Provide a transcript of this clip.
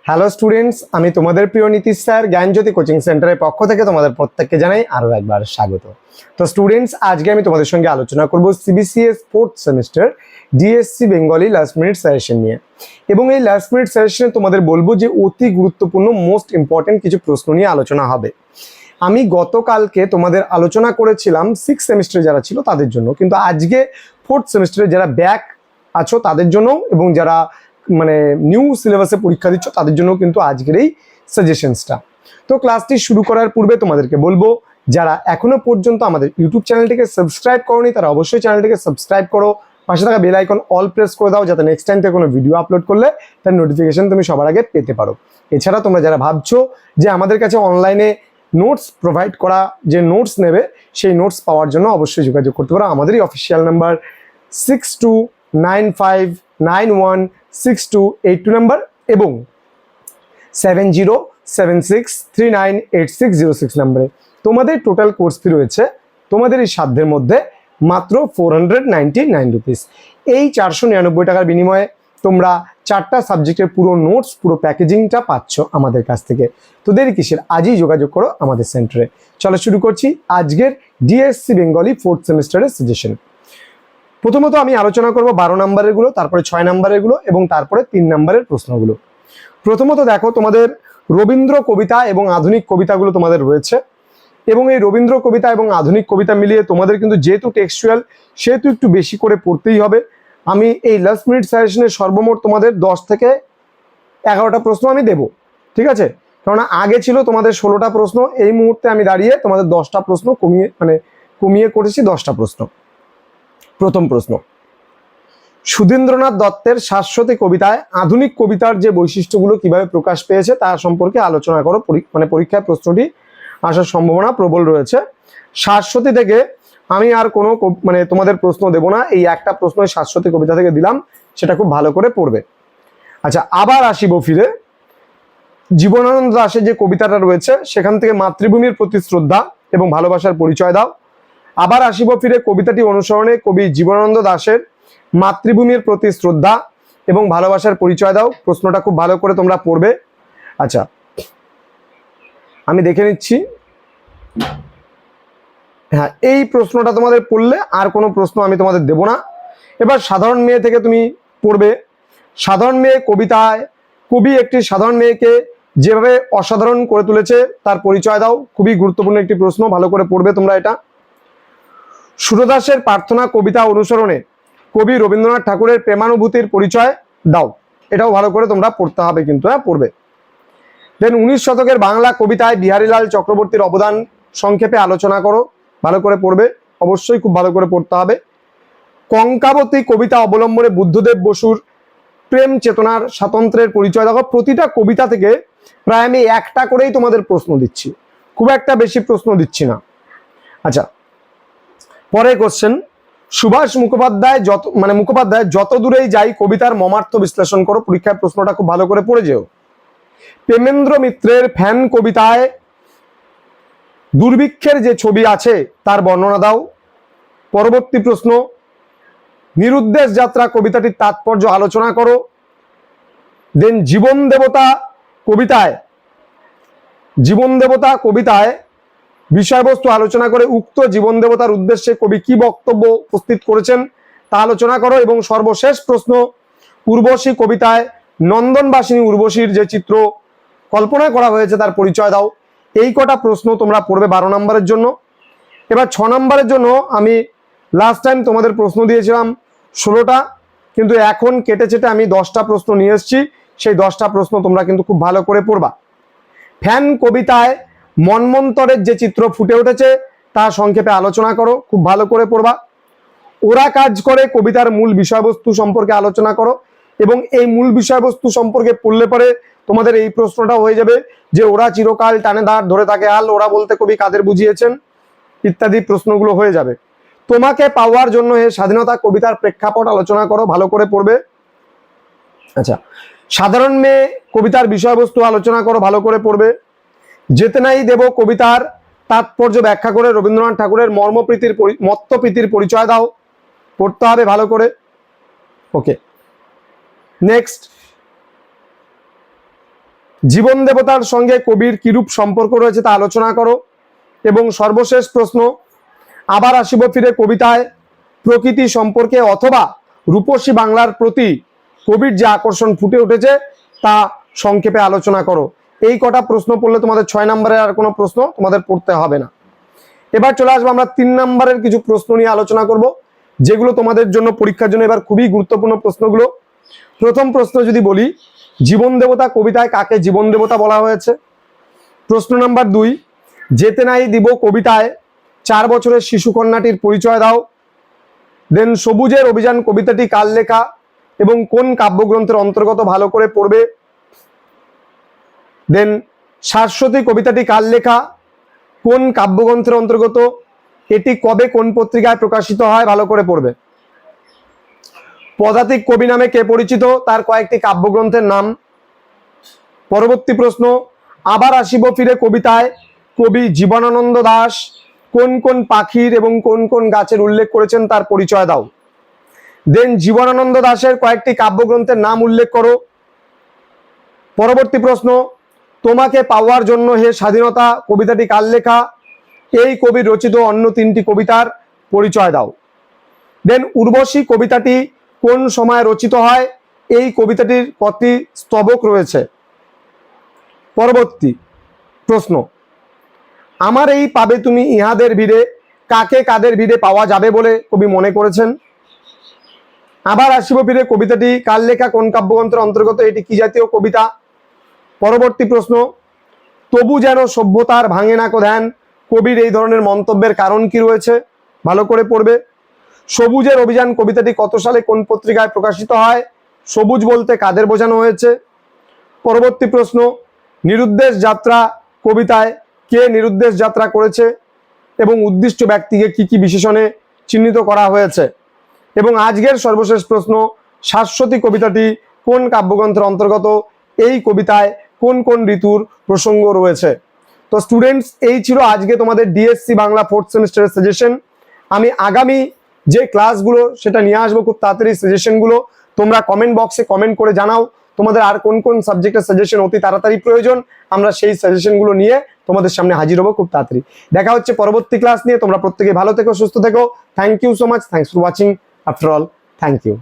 Hello students, আমি তোমাদের প্রিয় নীতিশ স্যার জ্ঞানজ্যোতি কোচিং সেন্টারের পক্ষ থেকে তোমাদের প্রত্যেককে জানাই আরও একবার স্বাগত। তো স্টুডেন্টস, আজকে আমি তোমাদের সঙ্গে আলোচনা করব CBCS fourth semester DSC Bengali last minute suggestion নিয়ে। এবং এই লাস্ট মিনিট সাজেশনে তোমাদের বলবো যে অতি গুরুত্বপূর্ণ মোস্ট ইম্পর্টেন্ট কিছু প্রশ্ন নিয়ে আলোচনা হবে। আমি গতকালকে তোমাদের আলোচনা করেছিলাম সিক্স সেমিস্টারে যারা ছিল তাদের জন্য, কিন্তু আজকে ফোর্থ সেমিস্টারে যারা ব্যাক আছো তাদের জন্য এবং যারা মানে নিউ সিলেবাসে পরীক্ষা দিচ্ছ তাদের জন্য কিন্তু আজকের এই সাজেশনসটা। তো ক্লাসটি শুরু করার পূর্বে তোমাদেরকে বলবো, যারা এখনো পর্যন্ত আমাদের ইউটিউব চ্যানেলটিকে সাবস্ক্রাইব করোনি তারা অবশ্যই চ্যানেলটিকে সাবস্ক্রাইব করো, পাশে থাকা বেল আইকন অল প্রেস করে দাও যাতে নেক্সট টাইম থেকে কোনো ভিডিও আপলোড করলে তার নোটিফিকেশন তুমি সবার আগে পেতে পারো। এছাড়া তোমরা যারা ভাবছো যে আমাদের কাছে অনলাইনে নোটস প্রোভাইড করা, যে নোটস নেবে সেই নোটস পাওয়ার জন্য অবশ্যই যোগাযোগ করতে পারো। আমাদেরই অফিসিয়াল নাম্বার 6295916282 নাম্বার এবং 7076398606 নাম্বারে তোমাদের টোটাল কোর্স ফি রয়েছে তোমাদের এই সাধ্যের মধ্যে মাত্র 499 রুপিস। এই 499 টাকার বিনিময়ে তোমরা 4টা সাবজেক্টের পুরো নোটস, পুরো প্যাকেজিংটা পাচ্ছ আমাদের কাছ থেকে। তো দেরি কিসের, আজই যোগাযোগ করো আমাদের সেন্টারে। চলো শুরু করছি আজকের ডিএসসি বেঙ্গলি ফোর্থ সেমিস্টারের সাজেশন। প্রথমত আমি আলোচনা করব 12 নম্বরের গুলো, তারপরে 6 নম্বরের গুলো এবং তারপরে 3 নম্বরের প্রশ্নগুলো। প্রথমত দেখো, তোমাদের রবীন্দ্র কবিতা এবং আধুনিক কবিতাগুলো তোমাদের রয়েছে এবং এই রবীন্দ্র কবিতা এবং আধুনিক কবিতা মিলিয়ে তোমাদের কিন্তু যেহেতু টেক্সচুয়াল সেহেতু একটু বেশি করে পড়তেই হবে। আমি এই লাস্ট মিনিট সাজেশনে সর্বমোট তোমাদের 10 থেকে 11টা প্রশ্ন আমি দেব, ঠিক আছে? কারণ আগে ছিল তোমাদের 16টা প্রশ্ন, এই মুহূর্তে আমি দাঁড়িয়ে তোমাদের 10টা প্রশ্ন কমিয়ে করেছি 10টা প্রশ্ন। প্রথম প্রশ্ন, সুধীন্দ্রনাথ দত্তের শাশ্বতী কবিতায় আধুনিক কবিতার যে বৈশিষ্ট্যগুলো কিভাবে প্রকাশ পেয়েছে তা সম্পর্কে আলোচনা করো। পরীক্ষায় প্রশ্নটি আসার সম্ভাবনা প্রবল রয়েছে। শাশ্বতী থেকে আমি আর কোনো তোমাদের প্রশ্ন দেব না, এই একটা প্রশ্ন শাশ্বতী কবিতা থেকে দিলাম, সেটা খুব ভালো করে পড়বে। আচ্ছা, আবার আসিব ফিরে জীবনানন্দ দাশের যে কবিতাটা রয়েছে সেখান থেকে মাতৃভূমির প্রতি শ্রদ্ধা এবং ভালোবাসার পরিচয় দাও। আবার আসিব ফিরে কবিতাটি অনুসরণে কবি জীবনানন্দ দাশের মাতৃভূমির প্রতি শ্রদ্ধা এবং ভালোবাসার পরিচয় দাও। প্রশ্নটা খুব ভালো করে তোমরা পড়বে। আচ্ছা, আমি দেখে নিচ্ছি। হ্যাঁ, এই প্রশ্নটা তোমাদের পড়লে আর কোনো প্রশ্ন আমি তোমাদের দেব না। এবার সাধারণ মেয়ে থেকে তুমি পড়বে। সাধারণ মেয়ে কবিতায় কবি একটি সাধারণ মেয়েকে যেভাবে অসাধারণ করে তুলেছে তার পরিচয় দাও। খুবই গুরুত্বপূর্ণ একটি প্রশ্ন, ভালো করে পড়বে তোমরা এটা। সুরদাসের প্রার্থনা কবিতা অনুসরণে কবি রবীন্দ্রনাথ ঠাকুরের প্রেমানুভূতির পরিচয় দাও। এটাও ভালো করে তোমরা পড়তে হবে কিন্তু, হ্যাঁ পড়বে। দেন 19 শতকের বাংলা কবিতায় বিহারীলাল চক্রবর্তীর অবদান সংক্ষেপে আলোচনা করো। ভালো করে পড়বে, অবশ্যই খুব ভালো করে পড়তে হবে। কঙ্কাবতী কবিতা অবলম্বনে বুদ্ধদেব বসুর প্রেম চেতনার স্বাতন্ত্র্যের পরিচয় দেখো। প্রতিটা কবিতা থেকে প্রায় আমি একটা করেই তোমাদের প্রশ্ন দিচ্ছি, খুব একটা বেশি প্রশ্ন দিচ্ছি না। আচ্ছা, পরে কোশ্চেন, সুভাষ মুখোপাধ্যায় যত দূরেই যাই কবিতার মর্মার্থ বিশ্লেষণ করো। পরীক্ষায় প্রশ্নটা খুব ভালো করে পড়ে যেও। প্রেমেন্দ্র মিত্রের ফ্যান কবিতায় দুর্ভিক্ষের যে ছবি আছে তার বর্ণনা দাও। পরবর্তী প্রশ্ন, নিরুদ্দেশ যাত্রা কবিতাটির তাৎপর্য আলোচনা করো। দেন জীবন দেবতা কবিতায় বিষয়বস্তু আলোচনা করে উক্ত জীবন দেবতার উদ্দেশ্যে কবি কি বক্তব্য উপস্থিত করেছেন তা আলোচনা করো। এবং সর্বশেষ প্রশ্ন, উর্বশী কবিতায় নন্দনবাসিনী উর্বশীর যে চিত্র কল্পনা করা হয়েছে তার পরিচয় দাও। এই কটা প্রশ্ন তোমরা পড়বে 12 নম্বরের জন্য। এবার 6 নম্বরের জন্য আমি লাস্ট টাইম তোমাদের প্রশ্ন দিয়েছিলাম 16টা, কিন্তু এখন কেটে চেটে আমি 10টা প্রশ্ন নিয়ে এসেছি। সেই 10টা প্রশ্ন তোমরা কিন্তু খুব ভালো করে পড়বা। ফ্যান কবিতায় মন্বন্তরের যে চিত্র ফুটে উঠেছে তা সংক্ষেপে আলোচনা করো, খুব ভালো করে পড়বা। ওরা কাজ করে কবিতার মূল বিষয়বস্তু সম্পর্কে আলোচনা করো। এবং এই মূল বিষয়বস্তু সম্পর্কে পড়লে পরে তোমাদের এই প্রশ্নটা হয়ে যাবে যে ওরা চিরকাল টানে দাঁড় ধরে থাকে হাল, ওরা বলতে কবি কাদের বুঝিয়েছেন ইত্যাদি প্রশ্নগুলো হয়ে যাবে। তোমাকে পাওয়ার জন্য হে স্বাধীনতা কবিতার প্রেক্ষাপট আলোচনা করো, ভালো করে পড়বে। আচ্ছা, সাধারণ মেয়ে কবিতার বিষয়বস্তু আলোচনা করো, ভালো করে পড়বে। যেতে নাই দেব কবিতার তাৎপর্য ব্যাখ্যা করে রবীন্দ্রনাথ ঠাকুরের মত্তপ্রীতির পরিচয় দাও। পড়তে হবে ভালো করে। ওকে, নেক্সট, জীবন দেবতার সঙ্গে কবির কিরূপ সম্পর্ক রয়েছে তা আলোচনা করো। এবং সর্বশেষ প্রশ্ন, আবার আসিব ফিরে কবিতায় প্রকৃতি সম্পর্কে অথবা রূপসী বাংলার প্রতি কবির যে আকর্ষণ ফুটে উঠেছে তা সংক্ষেপে আলোচনা করো। এই কটা প্রশ্ন পড়লে তোমাদের 6 নম্বরের আর কোনো প্রশ্ন তোমাদের পড়তে হবে না। এবার চলে আসবো আমরা 3 নম্বরের কিছু প্রশ্ন নিয়ে আলোচনা করব, যেগুলো তোমাদের জন্য পরীক্ষার জন্য এবার খুবই গুরুত্বপূর্ণ প্রশ্নগুলো। প্রথম প্রশ্ন যদি বলি, জীবন দেবতা কবিতায় কাকে জীবন দেবতা বলা হয়েছে? প্রশ্ন নাম্বার 2, যেতে নাই দিব কবিতায় 4 বছরের শিশু কন্যাটির পরিচয় দাও। দেন সবুজের অভিযান কবিতাটি কার লেখা এবং কোন কাব্যগ্রন্থের অন্তর্গত ভালো করে পড়বে। দেন শাশ্বতী কবিতাটি কার লেখা, কোন কাব্যগ্রন্থের অন্তর্গত, এটি কবে কোন পত্রিকায় প্রকাশিত হয় ভালো করে পড়বে। পদাতিক কবি নামে কে পরিচিত, তার কয়েকটি কাব্যগ্রন্থের নাম। পরবর্তী প্রশ্ন, আবার আসিব ফিরে কবিতায় কবি জীবনানন্দ দাশ কোন কোন পাখির এবং কোন কোন গাছের উল্লেখ করেছেন তার পরিচয় দাও। দেন জীবনানন্দ দাশের কয়েকটি কাব্যগ্রন্থের নাম উল্লেখ করো। পরবর্তী প্রশ্ন, তোমাকে পাওয়ার জন্য হে স্বাধীনতা কবিতাটি কার লেখা, এই কবির রচিত অন্য 3টি কবিতার পরিচয় দাও। দেন উর্বশী কবিতাটি কোন সময় রচিত হয়, এই কবিতাটির কতটি স্তবক রয়েছে। পরবর্তী প্রশ্ন, আমার এই পাবে তুমি ইহাদের ভিড়ে কাকে কাদের ভিড়ে পাওয়া যাবে বলে কবি মনে করেছেন। আবার আসিব ফিরে কবিতাটি কার লেখা, কোন কাব্যগ্রন্থের অন্তর্গত, এটি কি জাতীয় কবিতা। পরবর্তী প্রশ্ন, তবু যেন সভ্যতার ভাঙে না কো ধ্যান কবির এই ধরনের মন্তব্যের কারণ কি রয়েছে ভালো করে পড়বে। সবুজের অভিযান কবিতাটি কত সালে কোন পত্রিকায় প্রকাশিত হয়, সবুজ বলতে কাদের বোঝানো হয়েছে। পরবর্তী প্রশ্ন, নিরুদ্দেশ যাত্রা কবিতায় কে নিরুদ্দেশ যাত্রা করেছে এবং উদ্দিষ্ট ব্যক্তিকে কি কি বিশেষণে চিহ্নিত করা হয়েছে। এবং আজকের সর্বশেষ প্রশ্ন, শাশ্বতী কবিতাটি কোন কাব্যগ্রন্থের অন্তর্গত, এই কবিতায় কোন কোন ঋতুর প্রসঙ্গ রয়েছে। তো স্টুডেন্টস, এই ছিল আজকে তোমাদের ডিএসসি বাংলা 4th সেমিস্টারের সাজেশন। আমি আগামী যে ক্লাসগুলো সেটা নিয়ে আসবো খুব তাড়াতাড়ি। সাজেশনগুলো তোমরা কমেন্ট বক্সে কমেন্ট করে জানাও তোমাদের আর কোন কোন সাবজেক্টের সাজেশন অতি তাড়াতাড়ি প্রয়োজন। আমরা সেই সাজেশনগুলো নিয়ে তোমাদের সামনে হাজির হবো খুব তাড়াতাড়ি। দেখা হচ্ছে পরবর্তী ক্লাস নিয়ে। তোমরা প্রত্যেকে ভালো থেকো, সুস্থ থেকো। Thank you so much. Thanks for watching. After all, thank you.